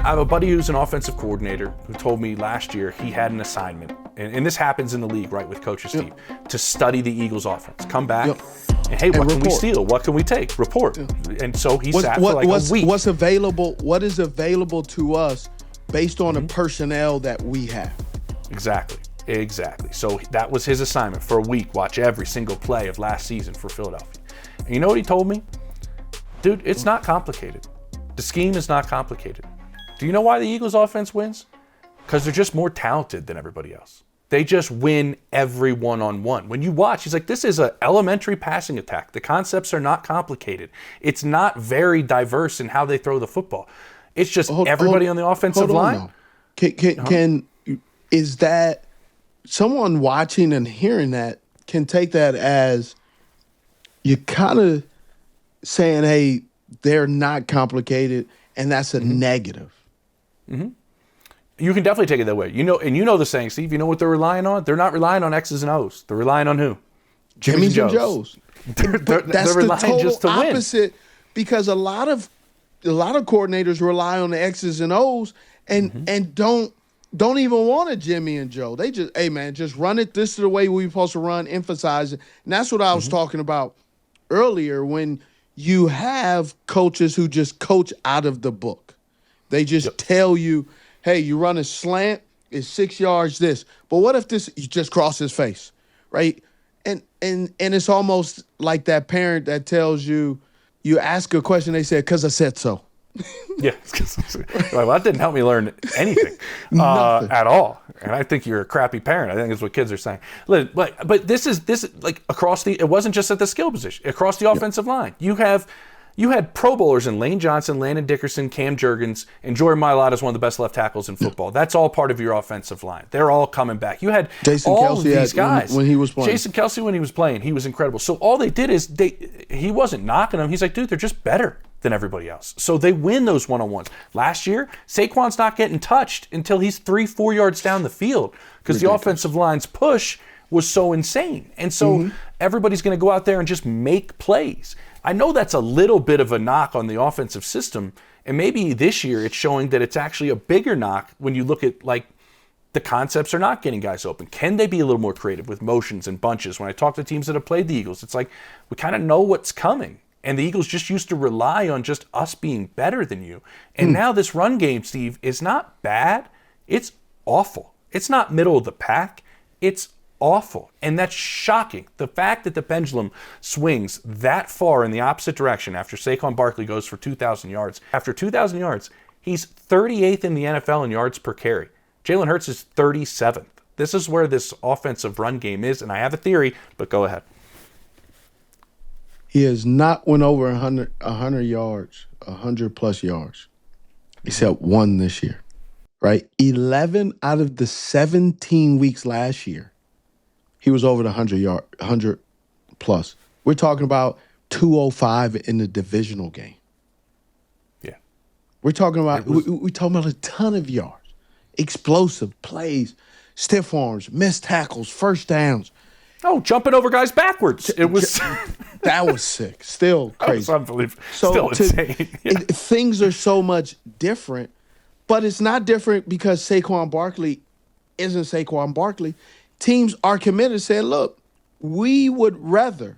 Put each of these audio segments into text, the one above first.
I have a buddy who's an offensive coordinator who told me last year he had an assignment, and this happens in the league, right, with coaches, Steve, to study the Eagles offense. Come back, and hey, what can we steal? What can we take? Report. And so he sat for like a week. What is available to us based on the personnel that we have? Exactly. So that was his assignment for a week. Watch every single play of last season for Philadelphia. And you know what he told me? Dude, it's not complicated. The scheme is not complicated. Do you know why the Eagles offense wins? Because they're just more talented than everybody else. They just win every one-on-one. When you watch, he's like, this is an elementary passing attack. The concepts are not complicated. It's not very diverse in how they throw the football. It's just everybody on the offensive line. Is that someone watching and hearing that can take that as you're kind of saying, hey, they're not complicated, and that's a negative. Mm-hmm. You can definitely take it that way. You know the saying, Steve. You know what they're relying on? They're not relying on X's and O's. They're relying on who? Jimmy's and Joe's. They're relying the total just to opposite, win. Because a lot of coordinators rely on the X's and O's and don't even want a Jimmy and Joe. They just, hey man, just run it. This is the way we're supposed to run. Emphasize it, and that's what I was talking about earlier when you have coaches who just coach out of the book. They just tell you, hey, you run a slant, it's 6 yards this. But what if you just cross his face, right? And it's almost like that parent that tells you ask a question, they say, because I said so. Yeah, well, that didn't help me learn anything at all. And I think you're a crappy parent. I think that's what kids are saying. But this is like across it wasn't just at the skill position, across the offensive line. You had Pro Bowlers in Lane Johnson, Landon Dickerson, Cam Jurgens, and Jordan Mailata is one of the best left tackles in football. That's all part of your offensive line. They're all coming back. You had Jason all Kelce of these guys. When he was playing. Jason Kelce when he was playing, he was incredible. So all they did is he wasn't knocking them. He's like, dude, they're just better than everybody else. So they win those one-on-ones. Last year, Saquon's not getting touched until he's 3-4 yards down the field because the offensive line's push was so insane. And so everybody's going to go out there and just make plays. I know that's a little bit of a knock on the offensive system, and maybe this year it's showing that it's actually a bigger knock when you look at like the concepts are not getting guys open. Can they be a little more creative with motions and bunches? When I talk to teams that have played the Eagles, it's like we kind of know what's coming. And the Eagles just used to rely on just us being better than you. And now this run game, Steve, is not bad. It's awful. It's not middle of the pack. It's awful. And that's shocking. The fact that the pendulum swings that far in the opposite direction after Saquon Barkley goes for 2,000 yards. After 2,000 yards, he's 38th in the NFL in yards per carry. Jalen Hurts is 37th. This is where this offensive run game is. And I have a theory, but go ahead. He has not went over 100 yards, 100-plus yards, except one this year, right? 11 out of the 17 weeks last year, he was over the 100-plus. We're talking about 205 in the divisional game. Yeah. We're talking about we're talking about a ton of yards, explosive plays, stiff arms, missed tackles, first downs. Oh, jumping over guys backwards. It was that was sick. Still crazy. That was unbelievable. Still insane. Yeah. Things are so much different, but it's not different because Saquon Barkley isn't Saquon Barkley. Teams are committed, saying, look, we would rather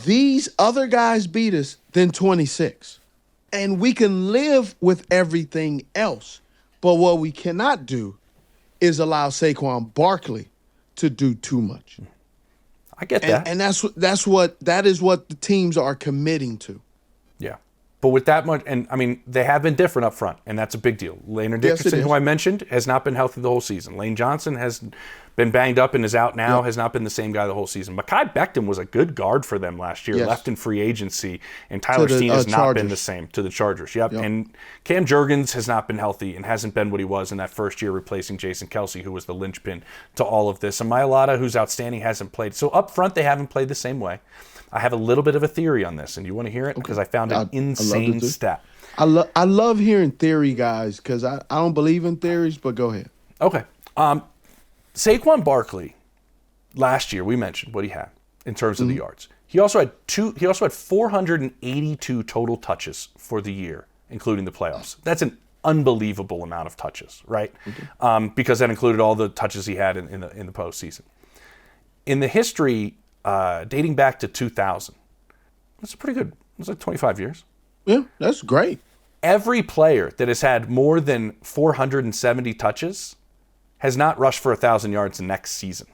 these other guys beat us than 26. And we can live with everything else. But what we cannot do is allow Saquon Barkley to do too much. I get that. And that is what the teams are committing to. Yeah. But with that much, and I mean, they have been different up front, and that's a big deal. Landon Dickerson, who I mentioned, has not been healthy the whole season. Lane Johnson has been banged up and is out now, has not been the same guy the whole season. Mekhi Becton was a good guard for them last year, left in free agency, and Tyler Steen has not been the same to the Chargers. Yep. And Cam Jurgens has not been healthy and hasn't been what he was in that first year replacing Jason Kelce, who was the linchpin to all of this. And Mailata, who's outstanding, hasn't played. So up front, they haven't played the same way. I have a little bit of a theory on this, and you want to hear it? Because I found an insane stat. I love hearing theory, guys, because I don't believe in theories, but go ahead. Okay. Saquon Barkley, last year, we mentioned what he had in terms of the yards. He also had 482 total touches for the year, including the playoffs. That's an unbelievable amount of touches, right? Because that included all the touches he had in the postseason. In the history dating back to 2000, that's pretty good. It's like 25 years. Yeah, that's great. Every player that has had more than 470 touches has not rushed for 1,000 yards the next season.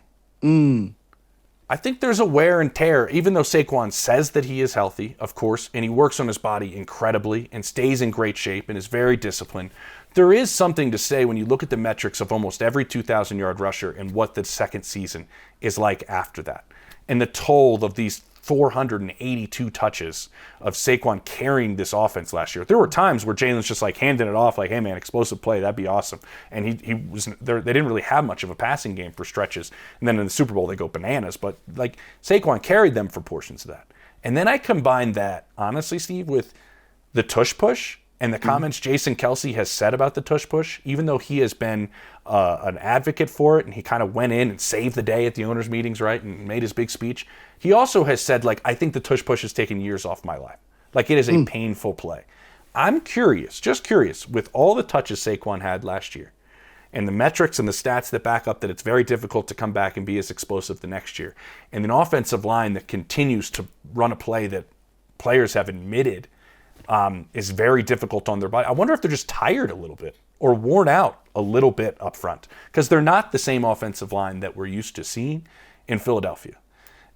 I think there's a wear and tear, even though Saquon says that he is healthy, of course, and he works on his body incredibly and stays in great shape and is very disciplined. There is something to say when you look at the metrics of almost every 2,000-yard rusher and what the second season is like after that. And the toll of these 482 touches of Saquon carrying this offense last year. There were times where Jalen's just like handing it off like, hey man, explosive play, that'd be awesome. And he was there. They didn't really have much of a passing game for stretches. And then in the Super Bowl, they go bananas. But like Saquon carried them for portions of that. And then I combined that, honestly, Steve, with the tush push and the comments Jason Kelce has said about the tush push, even though he has been an advocate for it and he kind of went in and saved the day at the owners' meetings, right, and made his big speech. He also has said, like, I think the tush push has taken years off my life. Like, it is a painful play. I'm curious, just curious, with all the touches Saquon had last year and the metrics and the stats that back up that it's very difficult to come back and be as explosive the next year, and an offensive line that continues to run a play that players have admitted is very difficult on their body. I wonder if they're just tired a little bit or worn out a little bit up front because they're not the same offensive line that we're used to seeing in Philadelphia.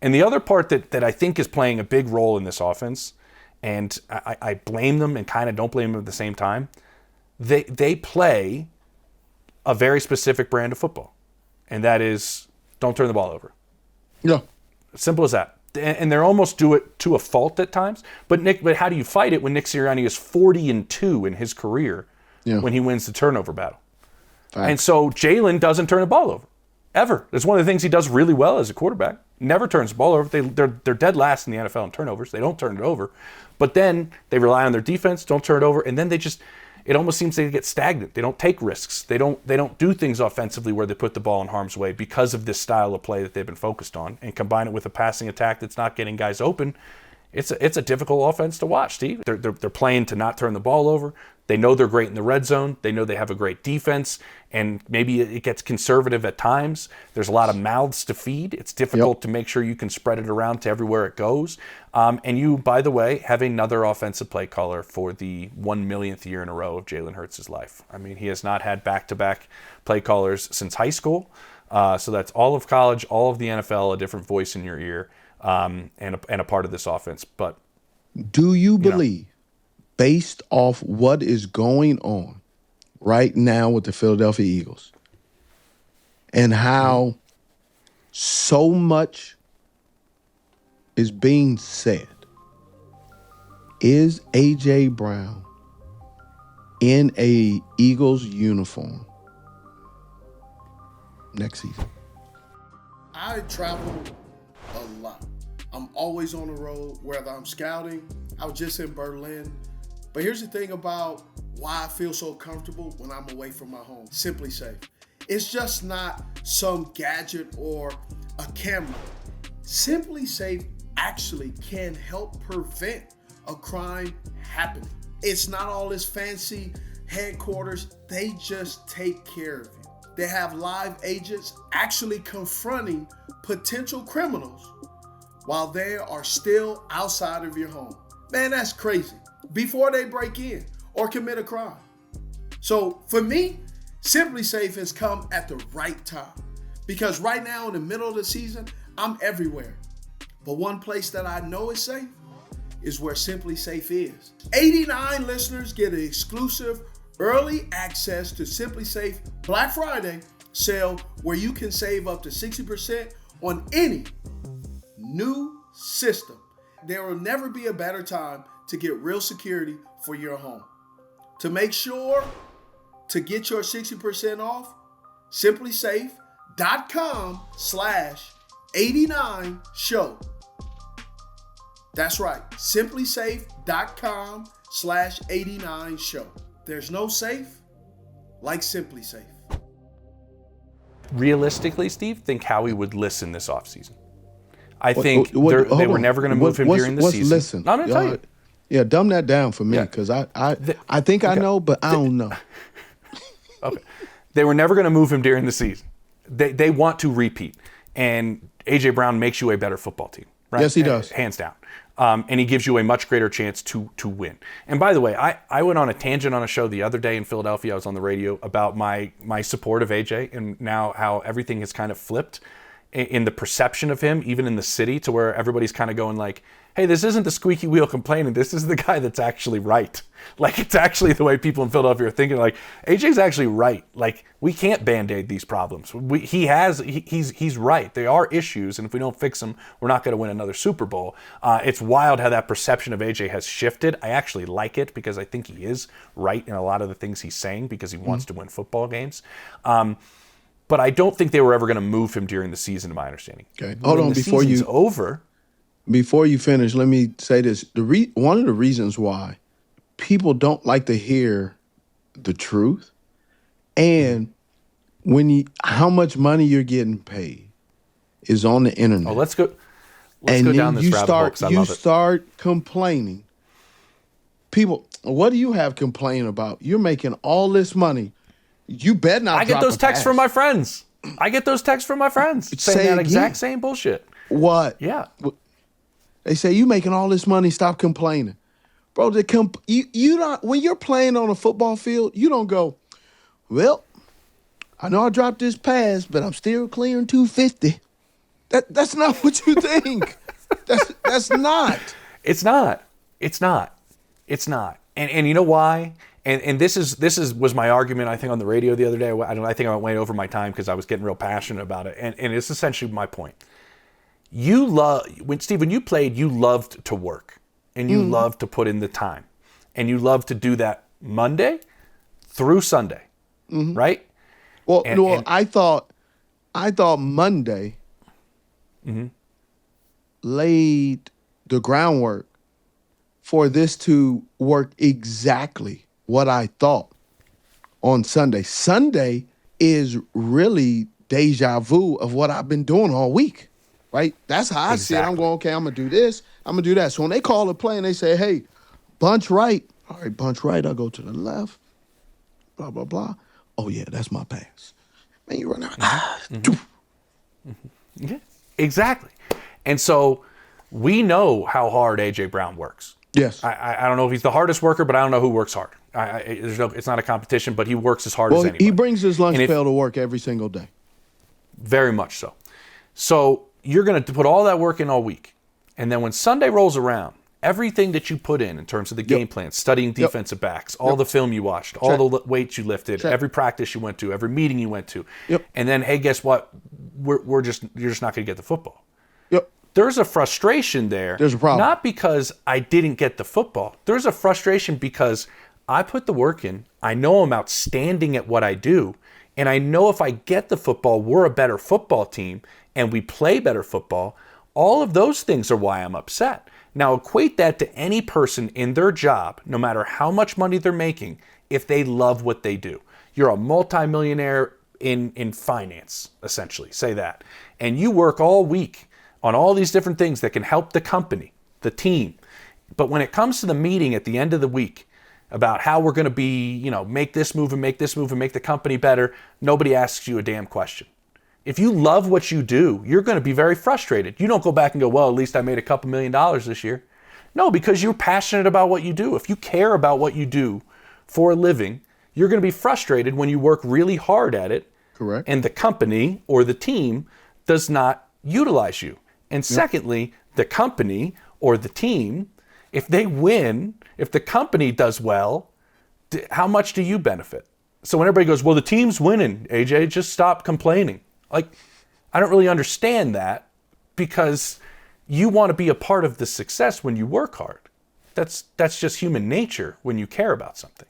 And the other part that I think is playing a big role in this offense, and I blame them and kind of don't blame them at the same time, they play a very specific brand of football, and that is don't turn the ball over. Yeah. Simple as that. And they almost do it to a fault at times. But how do you fight it when Nick Sirianni is 40-2 in his career when he wins the turnover battle? Facts. And so Jalen doesn't turn the ball over, ever. That's one of the things he does really well as a quarterback. Never turns the ball over. They're dead last in the NFL in turnovers. They don't turn it over. But then they rely on their defense, don't turn it over, and then it almost seems they get stagnant. They don't take risks. They don't do things offensively where they put the ball in harm's way because of this style of play that they've been focused on, and combine it with a passing attack that's not getting guys open. It's a difficult offense to watch, Steve. They're playing to not turn the ball over. They know they're great in the red zone. They know they have a great defense, and maybe it gets conservative at times. There's a lot of mouths to feed. It's difficult to make sure you can spread it around to everywhere it goes. And you, by the way, have another offensive play caller for the 1 millionth year in a row of Jalen Hurts' life. I mean, he has not had back-to-back play callers since high school. So that's all of college, all of the NFL, a different voice in your ear, and a part of this offense. But do you believe, based off what is going on right now with the Philadelphia Eagles and how so much is being said, is A.J. Brown in a Eagles uniform next season? I travel a lot. I'm always on the road, whether I'm scouting. I was just in Berlin. But here's the thing about why I feel so comfortable when I'm away from my home. Simply Safe. It's just not some gadget or a camera. Simply Safe actually can help prevent a crime happening. It's not all this fancy headquarters. They just take care of you. They have live agents actually confronting potential criminals while they are still outside of your home. Man, that's crazy. Before they break in or commit a crime. So for me, Simply Safe has come at the right time because right now in the middle of the season, I'm everywhere. But one place that I know is safe is where Simply Safe is. 89 listeners get an exclusive early access to Simply Safe Black Friday sale where you can save up to 60% on any new system. There will never be a better time to get real security for your home. To make sure to get your 60% off, simplysafe.com/89show. That's right, simplysafe.com/89show. There's no safe like Simply Safe. Realistically, Steve, think Howie would listen this offseason. I think they were never going to move him during the season. Listen? No, I'm going to tell you. Yeah, dumb that down for me because I think I know, but I don't know. Okay. They were never going to move him during the season. They want to repeat. And A.J. Brown makes you a better football team, right? Yes, he does. Hands down. And he gives you a much greater chance to win. And by the way, I went on a tangent on a show the other day in Philadelphia. I was on the radio about my support of A.J. and now how everything has kind of flipped in the perception of him, even in the city, to where everybody's kind of going like, hey, this isn't the squeaky wheel complaining. This is the guy that's actually right. Like, it's actually the way people in Philadelphia are thinking, like, AJ's actually right. Like, we can't Band-Aid these problems. He's right. There are issues, and if we don't fix them, we're not going to win another Super Bowl. It's wild how that perception of AJ has shifted. I actually like it because I think he is right in a lot of the things he's saying because he wants to win football games. But I don't think they were ever going to move him during the season, to my understanding. Okay, hold on before you over. Before you finish, let me say this. One of the reasons why people don't like to hear the truth and how much money you're getting paid is on the internet. Oh, let's go down this rabbit hole because I love it. You start complaining. People, what do you have complaining about? You're making all this money. You better not. I get those texts from my friends. Saying that exact same bullshit. What? Yeah. They say, you making all this money, stop complaining. Bro, you don't, when you're playing on a football field, you don't go, well, I know I dropped this pass, but I'm still clearing 250. That's not what you think. That's not. It's not. And you know why? And this was my argument, I think, on the radio the other day. I think I went way over my time because I was getting real passionate about it. And it's essentially my point. When you played, you loved to work and you loved to put in the time and you loved to do that Monday through Sunday, right? Well, I thought Monday laid the groundwork for this to work exactly what I thought on Sunday. Sunday is really deja vu of what I've been doing all week. Right? That's how I see it. I'm going, okay, I'm going to do this. I'm going to do that. So when they call a play and they say, hey, bunch right. All right, bunch right. I'll go to the left. Blah, blah, blah. Oh, yeah, that's my pass. Man, you run out. Yeah, exactly. And so we know how hard A.J. Brown works. Yes. I don't know if he's the hardest worker, but I don't know who works hard. It's not a competition, but he works as hard as anybody. He brings his lunch pail to work every single day. Very much so. So you're going to put all that work in all week. And then when Sunday rolls around, everything that you put in terms of the game plan, studying defensive backs, all the film you watched, all the weights you lifted, every practice you went to, every meeting you went to. And then, hey, guess what? You're just not going to get the football. There's a frustration there. There's a problem. Not because I didn't get the football. There's a frustration because I put the work in. I know I'm outstanding at what I do. And I know if I get the football, we're a better football team and we play better football. All of those things are why I'm upset. Now equate that to any person in their job, no matter how much money they're making, if they love what they do. You're a multimillionaire in finance, essentially, say that. And you work all week on all these different things that can help the company, the team. But when it comes to the meeting at the end of the week about how we're going to be, make this move and make this move and make the company better, nobody asks you a damn question. If you love what you do, you're going to be very frustrated. You don't go back and go, well, at least I made a couple $1 million this year. No, because you're passionate about what you do. If you care about what you do for a living, you're going to be frustrated when you work really hard at it. Correct. And the company or the team does not utilize you. And secondly, the company or the team, if they win, if the company does well, how much do you benefit? So when everybody goes, well, the team's winning, AJ, just stop complaining. Like, I don't really understand that because you want to be a part of the success when you work hard. That's just human nature when you care about something.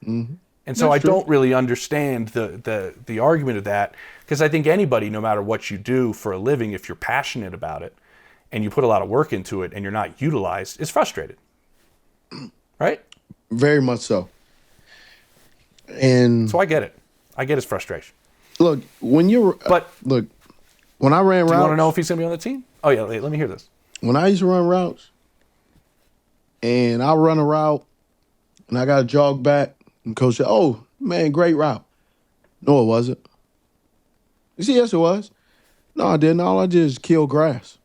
Mm-hmm. And so I don't really understand the argument of that because I think anybody, no matter what you do for a living, if you're passionate about it and you put a lot of work into it and you're not utilized, is frustrated. Right? Very much so. And so I get it. I get his frustration. Look, when I ran routes. Do you want to know if he's going to be on the team? Oh, yeah, let me hear this. When I used to run routes, and I run a route, and I got to jog back, and coach said, "Oh man, great route." No, it wasn't. You see, yes, it was. No, I didn't. All I did is kill grass.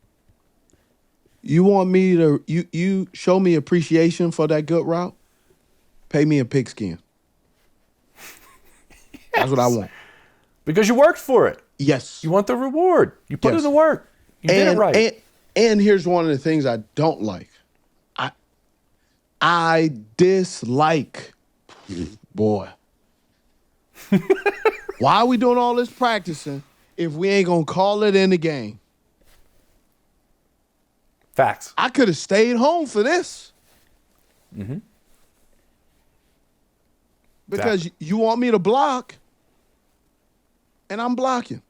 You want me to you show me appreciation for that good route? Pay me a pigskin. That's what I want. Because you worked for it. Yes. You want the reward. You put Yes. in the work. You did it right. And here's one of the things I don't like. I dislike, boy. Why are we doing all this practicing if we ain't gonna call it in the game? Facts. I could have stayed home for this. Mm-hmm. Because you want me to block, and I'm blocking.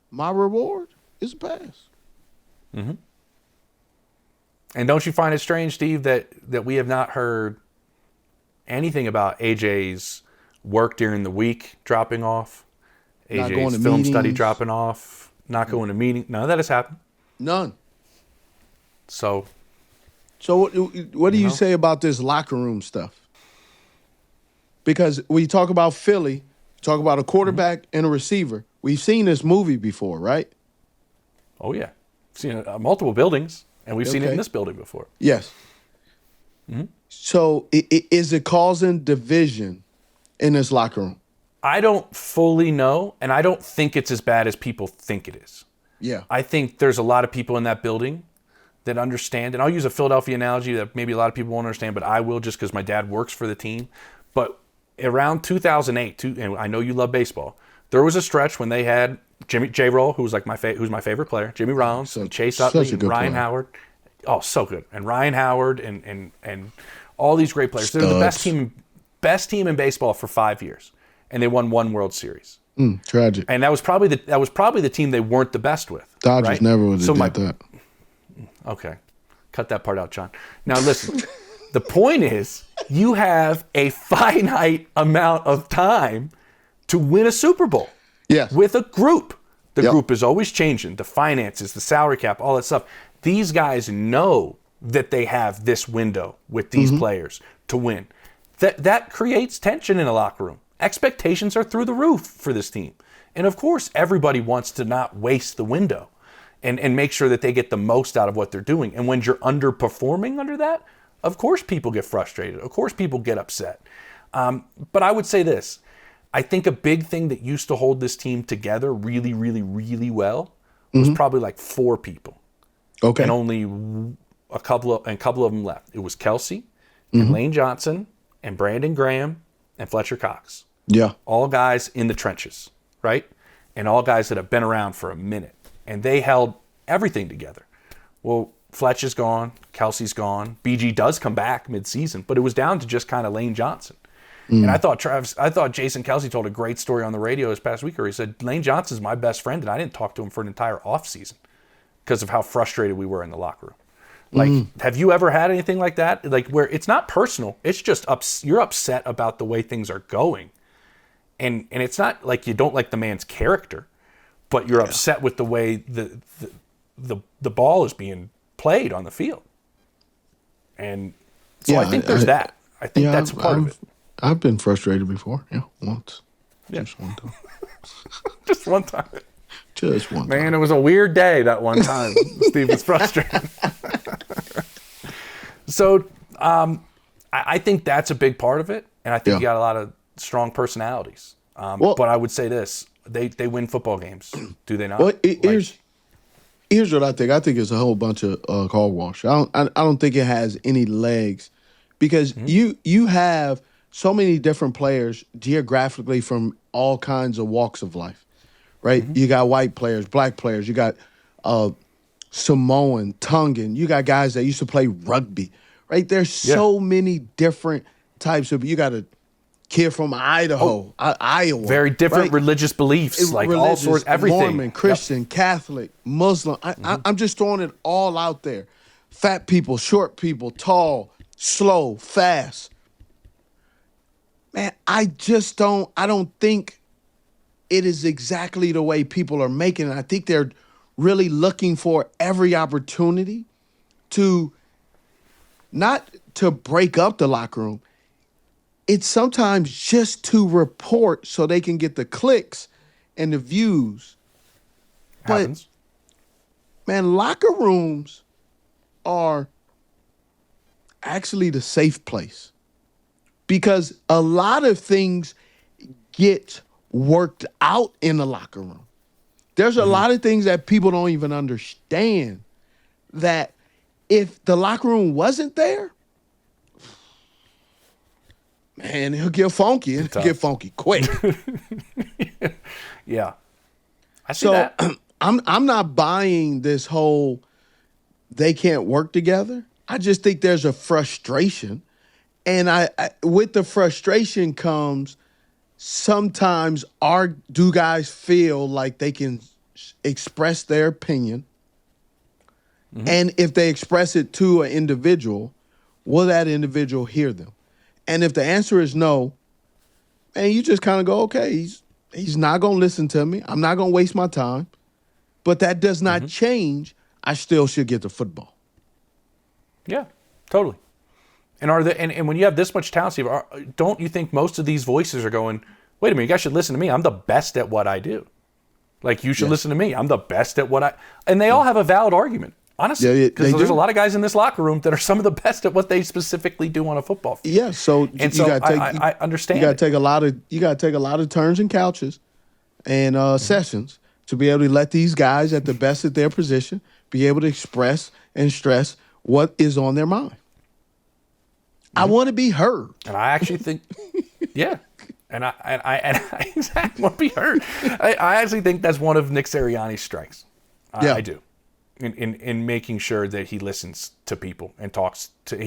My reward is a pass. Mm-hmm. And don't you find it strange, Steve, that we have not heard anything about AJ's work during the week dropping off, Not going AJ's to film meetings. study dropping off, not going to meeting? None of that has happened. None. So what do you say about this locker room stuff? Because we talk about Philly, talk about a quarterback and a receiver. We've seen this movie before, right? oh yeah, seen it multiple buildings, and we've seen it in Okay. this building before. Yes. So is it causing division in this locker room? I don't fully know, and I don't think it's as bad as people think it is. Yeah. I think there's a lot of people in that building that understand, and I'll use a Philadelphia analogy that maybe a lot of people won't understand, but I will just because my dad works for the team. But around 2008, and I know you love baseball, there was a stretch when they had J-Roll, who's like who's my favorite player, Jimmy Rollins, and Chase Utley, and Ryan player. Howard. Oh, so good. And Ryan Howard and all these great players. They're the best team in baseball for 5 years, and they won one World Series. Tragic. And that was probably the team they weren't the best with. Dodgers right? never would have did that. Okay. Cut that part out, John. Now listen, the point is you have a finite amount of time to win a Super Bowl. Yes. With a group. The Yep. group is always changing. The finances, the salary cap, all that stuff. These guys know that they have this window with these players to win. That creates tension in a locker room. Expectations are through the roof for this team. And of course, everybody wants to not waste the window and make sure that they get the most out of what they're doing. And when you're underperforming under that, of course people get frustrated. Of course people get upset. But I would say this. I think a big thing that used to hold this team together really, really, really well was probably like 4 people. Okay. And only a couple of them left. It was Kelsey and Lane Johnson and Brandon Graham and Fletcher Cox. Yeah. All guys in the trenches, right? And all guys that have been around for a minute. And they held everything together. Well, Fletch is gone. Kelsey's gone. BG does come back midseason, but it was down to just kind of Lane Johnson. And I thought Jason Kelsey told a great story on the radio this past week where he said, Lane Johnson's my best friend, and I didn't talk to him for an entire offseason because of how frustrated we were in the locker room. Like, have you ever had anything like that? Like, where it's not personal, it's just you're upset about the way things are going. And it's not like you don't like the man's character, but you're upset with the way the ball is being played on the field. And so I think there's that. I think that's part of it. I've been frustrated before. Yeah, once. Yeah. Just one time. Just one time. Just one time. Man, it was a weird day that one time. Steve was frustrated. So I think that's a big part of it. And I think you got a lot of strong personalities. But I would say this. They win football games. Do they not? Well, here's what I think. I think it's a whole bunch of hogwash. I don't think it has any legs because you have so many different players geographically from all kinds of walks of life, right? You got white players, black players. You got Samoan, Tongan. You got guys that used to play rugby, right? There's so many different types of. You got a kid from Idaho, Iowa. Very different right? religious beliefs, like all Religious, sorts, everything. Mormon, Christian, Catholic, Muslim. I'm just throwing it all out there. Fat people, short people, tall, slow, fast. Man, I don't think it is exactly the way people are making it. I think they're really looking for every opportunity to not to break up the locker room. It's sometimes just to report so they can get the clicks and the views. Happens. But, man, locker rooms are actually the safe place because a lot of things get worked out in the locker room. There's a lot of things that people don't even understand that if the locker room wasn't there, man, it'll get funky. It'll get funky quick. Yeah. I see that. I'm not buying this whole they can't work together. I just think there's a frustration. And I with the frustration comes sometimes do guys feel like they can express their opinion? And if they express it to an individual, will that individual hear them? And if the answer is no, and you just kind of go, okay, he's not going to listen to me. I'm not going to waste my time. But that does not change. I still should get the football. Yeah, totally. And and when you have this much talent, Steve, don't you think most of these voices are going, wait a minute, you guys should listen to me. I'm the best at what I do. Like, you should listen to me. I'm the best at what I... And they all have a valid argument, honestly. Because there's a lot of guys in this locker room that are some of the best at what they specifically do on a football field. Yeah, so I understand. You got to take a lot of turns and couches and sessions to be able to let these guys at the best at their position be able to express and stress what is on their mind. I want to be heard. And I actually think, yeah. And I exactly want to be heard. I actually think that's one of Nick Sirianni's strengths. I do. In making sure that he listens to people and talks to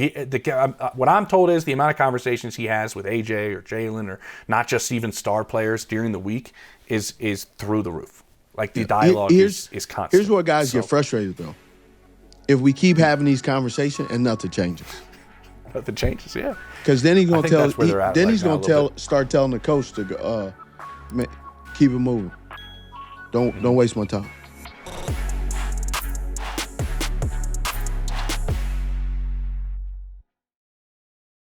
what I'm told is the amount of conversations he has with AJ or Jalen or not just even star players during the week is through the roof. Like, the dialogue is constant. Here's where guys get frustrated, though. If we keep having these conversations and nothing changes. Nothing changes, yeah. Because then he's gonna start telling the coach to keep it moving. Don't waste my time.